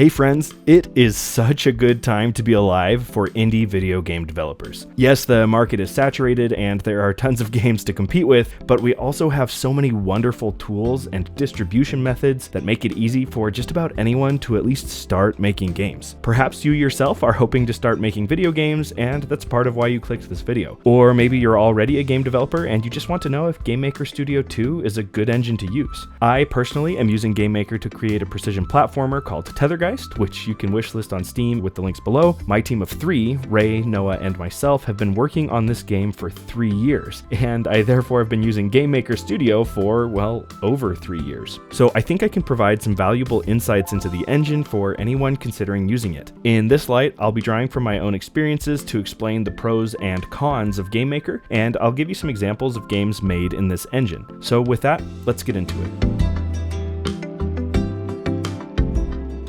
Hey friends, it is such a good time to be alive for indie video game developers. Yes, the market is saturated and there are tons of games to compete with, but we also have so many wonderful tools and distribution methods that make it easy for just about anyone to at least start making games. Perhaps you yourself are hoping to start making video games and that's part of why you clicked this video. Or maybe you're already a game developer and you just want to know if Gamemaker Studio 2 is a good engine to use. I personally am using Gamemaker to create a precision platformer called Tethergeist, which you can wishlist on Steam with the links below. My team of 3, Ray, Noah, and myself, have been working on this game for 3 years, and I therefore have been using Gamemaker Studio for, well, over 3 years. So I think I can provide some valuable insights into the engine for anyone considering using it. In this light, I'll be drawing from my own experiences to explain the pros and cons of Gamemaker, and I'll give you some examples of games made in this engine. So with that, let's get into it.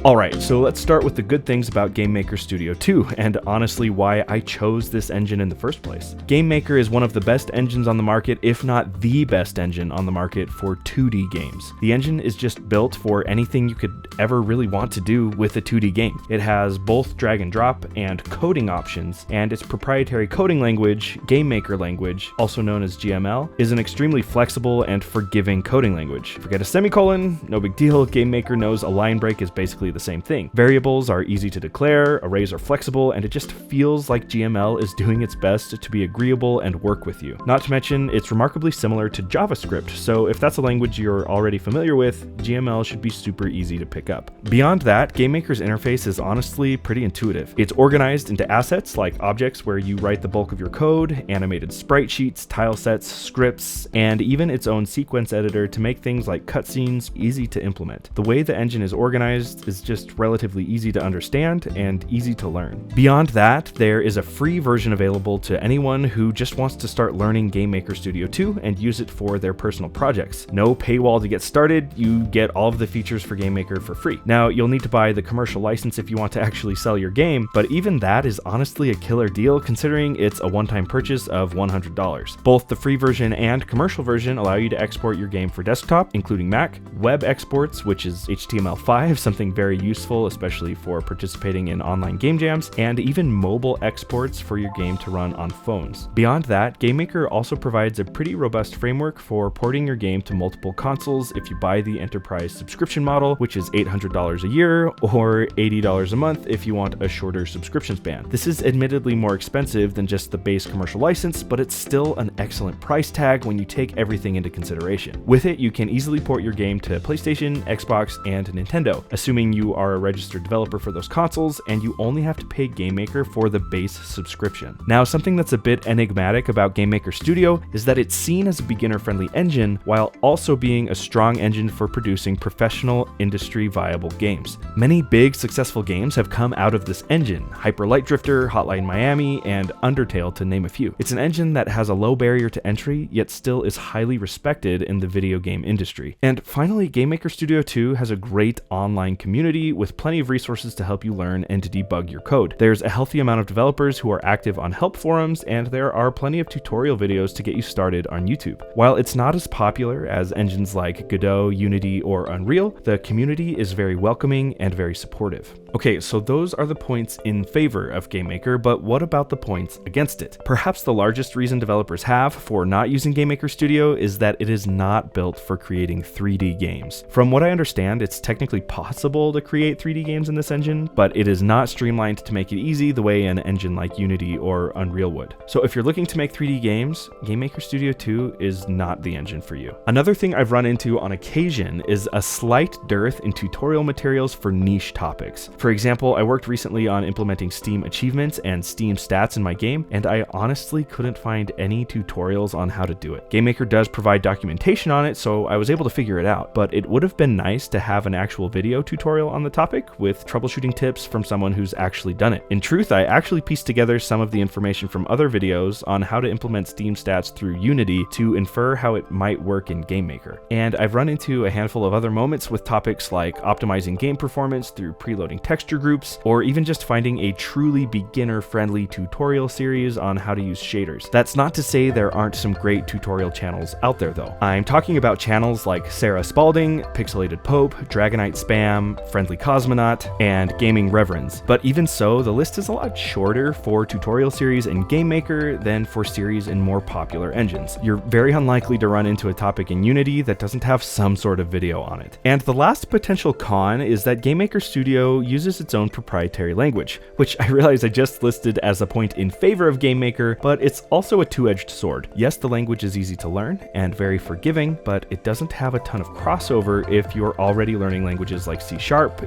Alright, so let's start with the good things about Gamemaker Studio 2, and honestly why I chose this engine in the first place. Gamemaker is one of the best engines on the market, if not the best engine on the market for 2D games. The engine is just built for anything you could ever really want to do with a 2D game. It has both drag and drop and coding options, and its proprietary coding language, Gamemaker language, also known as GML, is an extremely flexible and forgiving coding language. Forget a semicolon, no big deal, Gamemaker knows a line break is basically the same thing. Variables are easy to declare, arrays are flexible, and it just feels like GML is doing its best to be agreeable and work with you. Not to mention, it's remarkably similar to JavaScript, so if that's a language you're already familiar with, GML should be super easy to pick up. Beyond that, Gamemaker's interface is honestly pretty intuitive. It's organized into assets like objects where you write the bulk of your code, animated sprite sheets, tile sets, scripts, and even its own sequence editor to make things like cutscenes easy to implement. The way the engine is organized is just relatively easy to understand and easy to learn. Beyond that, there is a free version available to anyone who just wants to start learning Gamemaker Studio 2 and use it for their personal projects. No paywall to get started, you get all of the features for Gamemaker for free. Now, you'll need to buy the commercial license if you want to actually sell your game, but even that is honestly a killer deal considering it's a one-time purchase of $100. Both the free version and commercial version allow you to export your game for desktop, including Mac, web exports, which is HTML5, something very useful, especially for participating in online game jams, and even mobile exports for your game to run on phones. Beyond that, Gamemaker also provides a pretty robust framework for porting your game to multiple consoles if you buy the enterprise subscription model, which is $800 a year or $80 a month if you want a shorter subscription span. This is admittedly more expensive than just the base commercial license, but it's still an excellent price tag when you take everything into consideration. With it, you can easily port your game to PlayStation, Xbox, and Nintendo, assuming you are a registered developer for those consoles, and you only have to pay Gamemaker for the base subscription. Now, something that's a bit enigmatic about Gamemaker Studio is that it's seen as a beginner-friendly engine while also being a strong engine for producing professional, industry-viable games. Many big, successful games have come out of this engine, Hyper Light Drifter, Hotline Miami, and Undertale to name a few. It's an engine that has a low barrier to entry, yet still is highly respected in the video game industry. And finally, Gamemaker Studio 2 has a great online community with plenty of resources to help you learn and to debug your code. There's a healthy amount of developers who are active on help forums, and there are plenty of tutorial videos to get you started on YouTube. While it's not as popular as engines like Godot, Unity, or Unreal, the community is very welcoming and very supportive. Okay, so those are the points in favor of Gamemaker, but what about the points against it? Perhaps the largest reason developers have for not using Gamemaker Studio is that it is not built for creating 3D games. From what I understand, it's technically possible to create 3D games in this engine, but it is not streamlined to make it easy the way an engine like Unity or Unreal would. So if you're looking to make 3D games, Gamemaker Studio 2 is not the engine for you. Another thing I've run into on occasion is a slight dearth in tutorial materials for niche topics. For example, I worked recently on implementing Steam achievements and Steam stats in my game, and I honestly couldn't find any tutorials on how to do it. Gamemaker does provide documentation on it, so I was able to figure it out, but it would have been nice to have an actual video tutorial on the topic with troubleshooting tips from someone who's actually done it. In truth, I actually pieced together some of the information from other videos on how to implement Steam stats through Unity to infer how it might work in Gamemaker. And I've run into a handful of other moments with topics like optimizing game performance through preloading texture groups, or even just finding a truly beginner-friendly tutorial series on how to use shaders. That's not to say there aren't some great tutorial channels out there though. I'm talking about channels like Sarah Spalding, Pixelated Pope, Dragonite Spam, Friendly Cosmonaut, and Gaming Reverends. But even so, the list is a lot shorter for tutorial series in Gamemaker than for series in more popular engines. You're very unlikely to run into a topic in Unity that doesn't have some sort of video on it. And the last potential con is that Gamemaker Studio uses its own proprietary language, which I realize I just listed as a point in favor of Gamemaker, but it's also a two-edged sword. Yes, the language is easy to learn and very forgiving, but it doesn't have a ton of crossover if you're already learning languages like C#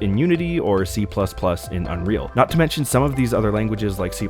in Unity or C++ in Unreal. Not to mention some of these other languages like C++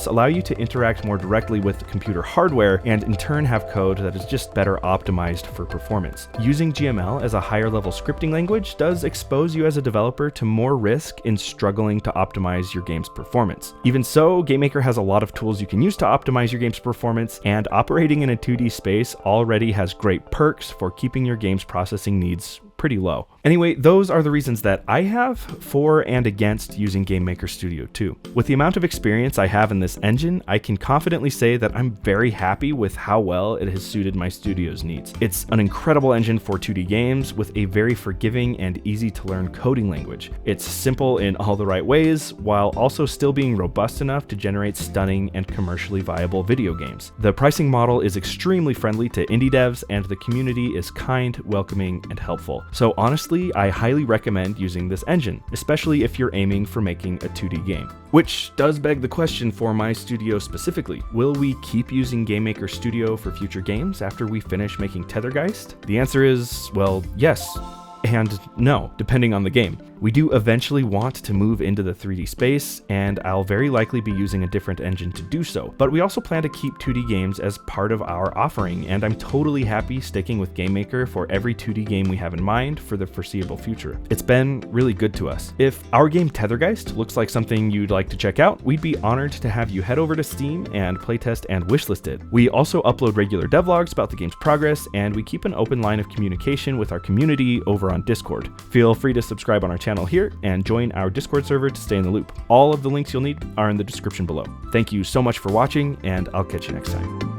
allow you to interact more directly with computer hardware and in turn have code that is just better optimized for performance. Using GML as a higher level scripting language does expose you as a developer to more risk in struggling to optimize your game's performance. Even so, Gamemaker has a lot of tools you can use to optimize your game's performance, and operating in a 2D space already has great perks for keeping your game's processing needs pretty low. Anyway, those are the reasons that I have for and against using Gamemaker Studio 2. With the amount of experience I have in this engine, I can confidently say that I'm very happy with how well it has suited my studio's needs. It's an incredible engine for 2D games with a very forgiving and easy to learn coding language. It's simple in all the right ways, while also still being robust enough to generate stunning and commercially viable video games. The pricing model is extremely friendly to indie devs, and the community is kind, welcoming, and helpful. So honestly, I highly recommend using this engine, especially if you're aiming for making a 2D game. Which does beg the question for my studio specifically. Will we keep using Gamemaker Studio for future games after we finish making Tethergeist? The answer is, well, yes and no, depending on the game. We do eventually want to move into the 3D space, and I'll very likely be using a different engine to do so. But we also plan to keep 2D games as part of our offering, and I'm totally happy sticking with Gamemaker for every 2D game we have in mind for the foreseeable future. It's been really good to us. If our game Tethergeist looks like something you'd like to check out, we'd be honored to have you head over to Steam and playtest and wishlist it. We also upload regular devlogs about the game's progress, and we keep an open line of communication with our community over on Discord. Feel free to subscribe on our channel here and join our Discord server to stay in the loop. All of the links you'll need are in the description below. Thank you so much for watching, and I'll catch you next time.